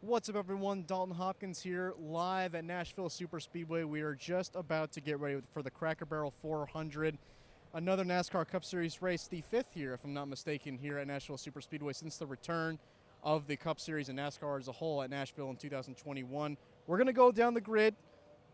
What's up, everyone? Dalton Hopkins here, live at Nashville Superspeedway. We are just about to get ready for the Cracker Barrel 400, another NASCAR Cup Series race, the fifth year, if I'm not mistaken, here at Nashville Superspeedway since the return of the Cup Series and NASCAR as a whole at Nashville in 2021. We're going to go down the grid,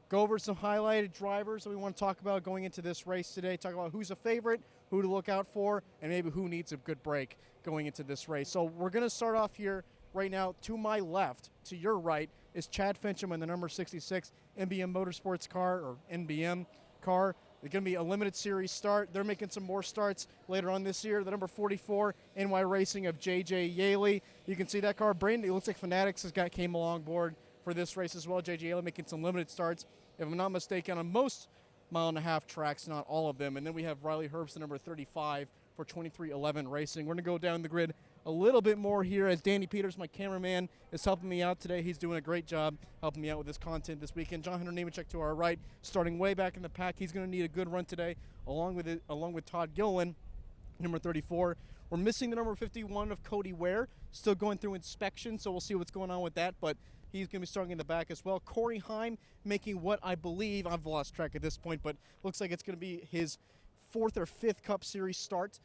go over some highlighted drivers that we want to talk about going into this race today, talk about who's a favorite, who to look out for, and maybe who needs a good break going into this race. So we're going to start off here. Right now, to my left, to your right, is Chad Fincham in the number 66 NBM Motorsports car, or NBM car. It's going to be a limited series start. They're making some more starts later on this year. The number 44 NY Racing of J.J. Yaley. You can see that car. Brandon, it looks like Fanatics came along board for this race as well. J.J. Yaley making some limited starts, if I'm not mistaken, on most mile-and-a-half tracks, not all of them. And then we have Riley Herbst, the number 35 for 2311 Racing. We're going to go down the grid a little bit more here as Danny Peters, my cameraman, is helping me out today. He's doing a great job helping me out with this content this weekend. John Hunter Nemechek to our right, starting way back in the pack. He's going to need a good run today, along with Todd Gilliland, number 34. We're missing the number 51 of Cody Ware, still going through inspection, so we'll see what's going on with that, but he's going to be starting in the back as well. Corey Heim making what I believe, I've lost track at this point, but looks like it's going to be his fourth or fifth Cup Series start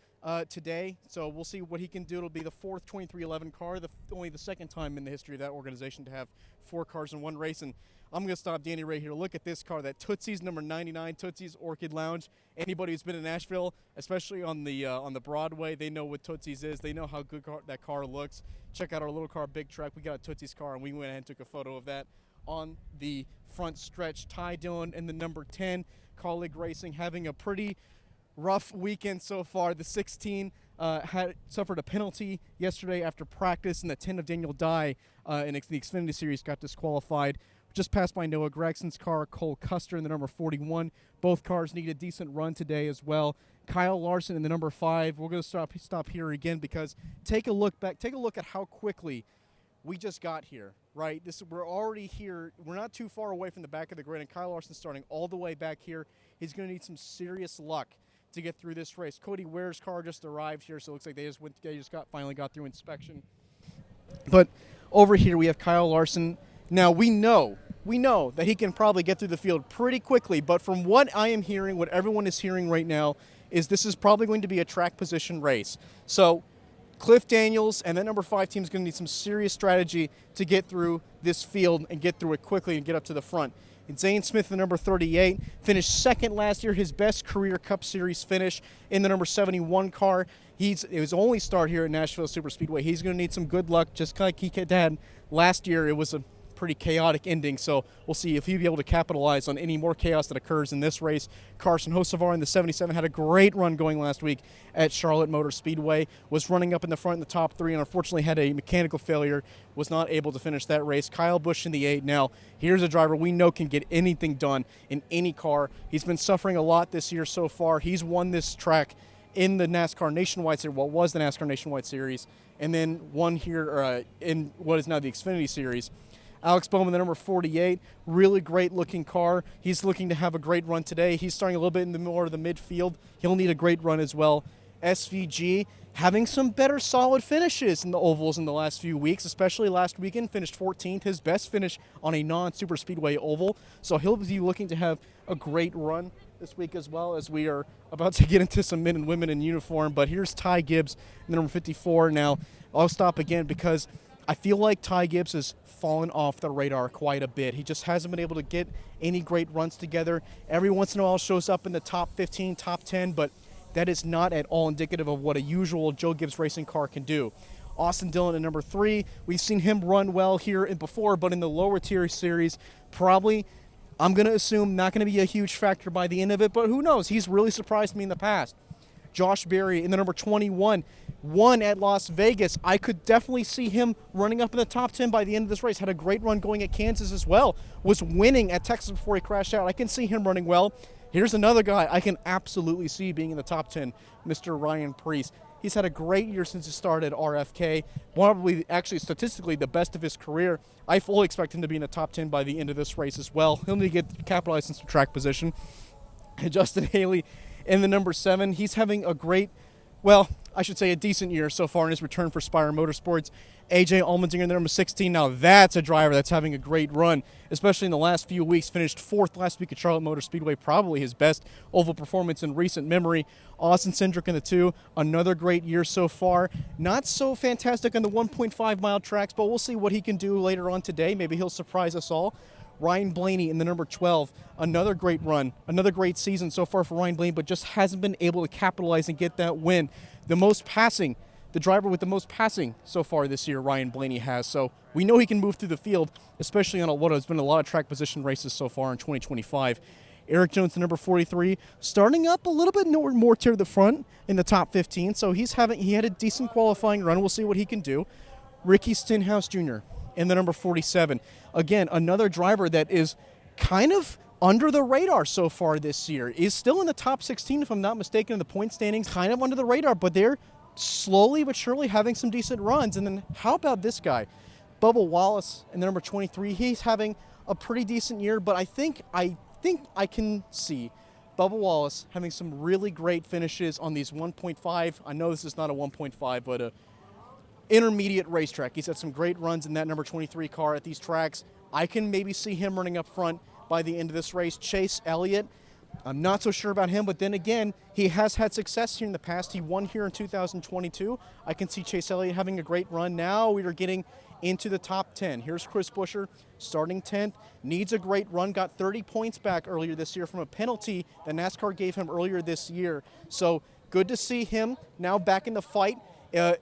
today, so we'll see what he can do. It'll be the fourth 2311 car, only the second time in the history of that organization to have four cars in one race. And I'm going to stop Danny right here. Look at this car, that Tootsie's number 99, Tootsie's Orchid Lounge. Anybody who's been in Nashville, especially on the Broadway, they know what Tootsie's is. They know how good that car looks. Check out our little car, Big Track. We got a Tootsie's car, and we went ahead and took a photo of that on the front stretch. Ty Dillon in the number 10, Colleague Racing, having a pretty rough weekend so far. The 16 had suffered a penalty yesterday after practice, and the 10 of Daniel Dye in the Xfinity Series got disqualified. Just passed by Noah Gregson's car, Cole Custer in the number 41. Both cars need a decent run today as well. Kyle Larson in the number 5. We're going to stop here again because take a look at how quickly we just got here, right? We're already here. We're not too far away from the back of the grid, and Kyle Larson starting all the way back here. He's going to need some serious luck to get through this race. Cody Ware's car just arrived here, so it looks like they finally got through inspection. But over here we have Kyle Larson. Now we know that he can probably get through the field pretty quickly, but from what I am hearing, what everyone is hearing right now, is this is probably going to be a track position race. So Cliff Daniels and that number 5 team is going to need some serious strategy to get through this field and get through it quickly and get up to the front. And Zane Smith, the number 38, finished second last year, his best career Cup Series finish in the number 71 car. It was only start here at Nashville Superspeedway. He's going to need some good luck, just like he had last year. It was a pretty chaotic ending, so we'll see if he'll be able to capitalize on any more chaos that occurs in this race. Carson Hocevar in the 77 had a great run going last week at Charlotte Motor Speedway, was running up in the front in the top 3, and unfortunately had a mechanical failure, was not able to finish that race. Kyle Busch in the 8. Now, here's a driver we know can get anything done in any car. He's been suffering a lot this year so far. He's won this track in the NASCAR Nationwide Series, what was the NASCAR Nationwide Series, and then won here in what is now the Xfinity Series. Alex Bowman, the number 48, really great-looking car. He's looking to have a great run today. He's starting a little bit in the more of the midfield. He'll need a great run as well. SVG having some better solid finishes in the ovals in the last few weeks, especially last weekend, finished 14th, his best finish on a non-super speedway oval. So he'll be looking to have a great run this week as well, as we are about to get into some men and women in uniform. But here's Ty Gibbs, the number 54. Now, I'll stop again because I feel like Ty Gibbs has fallen off the radar quite a bit. He just hasn't been able to get any great runs together. Every once in a while shows up in the top 15, top 10, but that is not at all indicative of what a usual Joe Gibbs racing car can do. Austin Dillon at number 3. We've seen him run well here and before, but in the lower tier series, probably, I'm going to assume, not going to be a huge factor by the end of it, but who knows? He's really surprised me in the past. Josh Berry in the number 21, won at Las Vegas. I could definitely see him running up in the top 10 by the end of this race. Had a great run going at Kansas as well. Was winning at Texas before he crashed out. I can see him running well. Here's another guy I can absolutely see being in the top 10, Mr. Ryan Preece. He's had a great year since he started RFK, probably actually statistically the best of his career. I fully expect him to be in the top 10 by the end of this race as well. He'll need to get capitalized in some track position. And Justin Haley in the number 7, he's having a great well, I should say a decent year so far in his return for Spire Motorsports. AJ Allmendinger, number 16. Now that's a driver that's having a great run, especially in the last few weeks. Finished 4th last week at Charlotte Motor Speedway, probably his best oval performance in recent memory. Austin Cindric in the 2, another great year so far. Not so fantastic on the 1.5 mile tracks, but we'll see what he can do later on today. Maybe he'll surprise us all. Ryan Blaney in the number 12, another great run, another great season so far for Ryan Blaney, but just hasn't been able to capitalize and get that win. The most passing, the driver with the most passing so far this year, Ryan Blaney has. So we know he can move through the field, especially on what has been a lot of track position races so far in 2025. Eric Jones, the number 43, starting up a little bit more to the front in the top 15. So he had a decent qualifying run. We'll see what he can do. Ricky Stenhouse Jr. in the number 47. Again, another driver that is kind of under the radar so far this year. Is still in the top 16, if I'm not mistaken, in the point standings. Kind of under the radar, but they're slowly but surely having some decent runs. And then how about this guy? Bubba Wallace in the number 23. He's having a pretty decent year, but I think I can see Bubba Wallace having some really great finishes on these 1.5. I know this is not a 1.5, but a intermediate racetrack. He's had some great runs in that number 23 car at these tracks. I can maybe see him running up front by the end of this race. Chase Elliott, I'm not so sure about him, but then again, he has had success here in the past. He won here in 2022. I can see Chase Elliott having a great run. Now we are getting into the top 10. Here's Chris Buescher, starting 10th, needs a great run, got 30 points back earlier this year from a penalty that NASCAR gave him earlier this year. So good to see him now back in the fight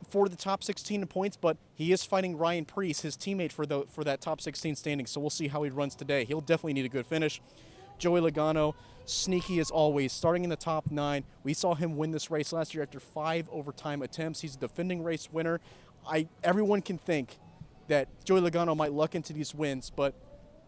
for the top 16 in points, but he is fighting Ryan Preece, his teammate, for that top 16 standing, so we'll see how he runs today. He'll definitely need a good finish. Joey Logano, sneaky as always, starting in the top 9. We saw him win this race last year after 5 overtime attempts. He's a defending race winner. Everyone can think that Joey Logano might luck into these wins, but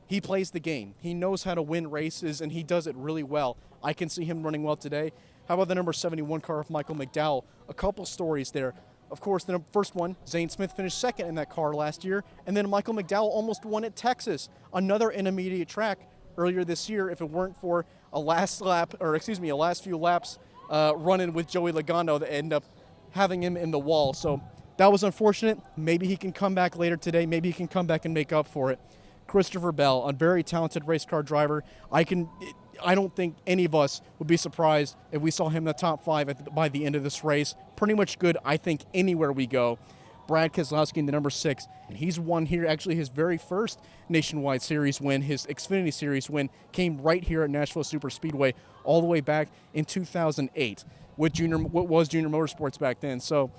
he plays the game. He knows how to win races, and he does it really well. I can see him running well today. How about the number 71 car of Michael McDowell? A couple stories there. Of course, the first one, Zane Smith finished second in that car last year, and then Michael McDowell almost won at Texas, another intermediate track earlier this year, if it weren't for a last few laps running with Joey Logano that ended up having him in the wall. So that was unfortunate. Maybe he can come back later today. Maybe he can come back and make up for it. Christopher Bell, a very talented race car driver. I don't think any of us would be surprised if we saw him in the top 5 by the end of this race. Pretty much good, I think, anywhere we go. Brad Keselowski in the number 6, and he's won here. Actually, his very first Nationwide Series win, his Xfinity Series win, came right here at Nashville Superspeedway all the way back in 2008 with what was Junior Motorsports back then. So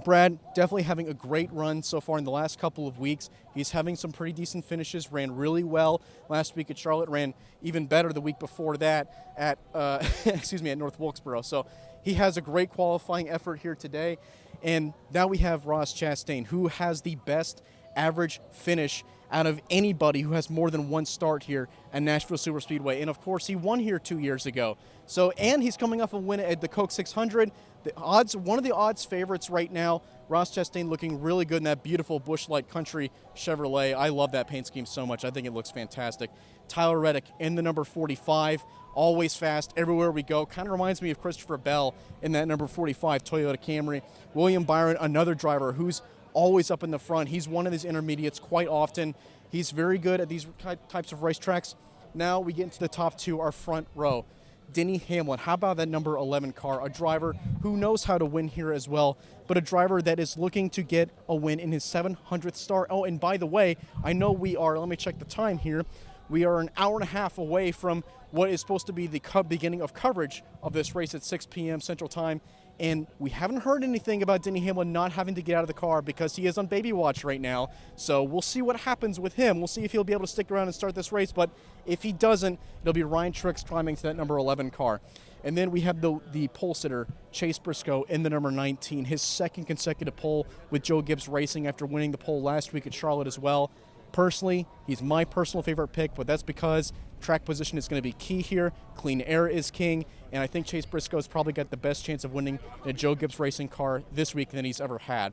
Brad definitely having a great run so far in the last couple of weeks. He's having some pretty decent finishes, ran really well last week at Charlotte, ran even better the week before that at at North Wilkesboro. So he has a great qualifying effort here today. And now we have Ross Chastain, who has the best average finish out of anybody who has more than one start here at Nashville Superspeedway. And of course, he won here 2 years ago. So, and he's coming off a win at the Coke 600. One of the odds favorites right now. Ross Chastain looking really good in that beautiful Busch Light Country Chevrolet. I love that paint scheme so much. I think it looks fantastic. Tyler Reddick in the number 45, always fast everywhere we go. Kind of reminds me of Christopher Bell in that number 45 Toyota Camry. William Byron, another driver who's always up in the front. He's one of these intermediates quite often. He's very good at these types of racetracks. Now we get into the top 2, our front row. Denny Hamlin, how about that number 11 car? A driver who knows how to win here as well, but a driver that is looking to get a win in his 700th start. Oh, and by the way, I know we are, let me check the time here, we are an hour and a half away from what is supposed to be the beginning of coverage of this race at 6 p.m. Central Time. And we haven't heard anything about Denny Hamlin not having to get out of the car because he is on baby watch right now. So we'll see what happens with him. We'll see if he'll be able to stick around and start this race. But if he doesn't, it'll be Ryan Truex climbing to that number 11 car. And then we have the pole sitter, Chase Briscoe, in the number 19. His second consecutive pole with Joe Gibbs Racing after winning the pole last week at Charlotte as well. Personally, he's my personal favorite pick, but that's because track position is going to be key here. Clean air is king, and I think Chase Briscoe's probably got the best chance of winning in a Joe Gibbs Racing car this week than he's ever had.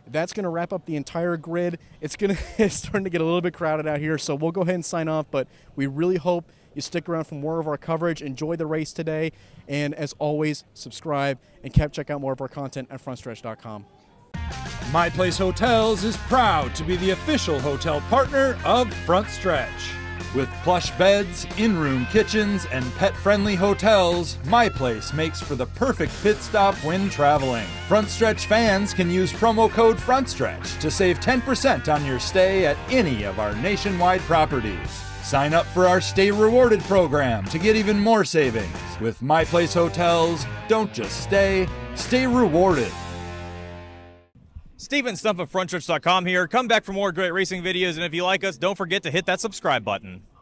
That's going to wrap up the entire grid. It's starting to get a little bit crowded out here, so we'll go ahead and sign off, but we really hope you stick around for more of our coverage. Enjoy the race today, and as always, subscribe and check out more of our content at frontstretch.com. My Place Hotels is proud to be the official hotel partner of Frontstretch. With plush beds, in-room kitchens, and pet-friendly hotels, My Place makes for the perfect pit stop when traveling. Frontstretch fans can use promo code Frontstretch to save 10% on your stay at any of our nationwide properties. Sign up for our Stay Rewarded program to get even more savings. With My Place Hotels, don't just stay, stay rewarded. Steven Stump of Frontstretch.com here. Come back for more great racing videos, and if you like us, don't forget to hit that subscribe button.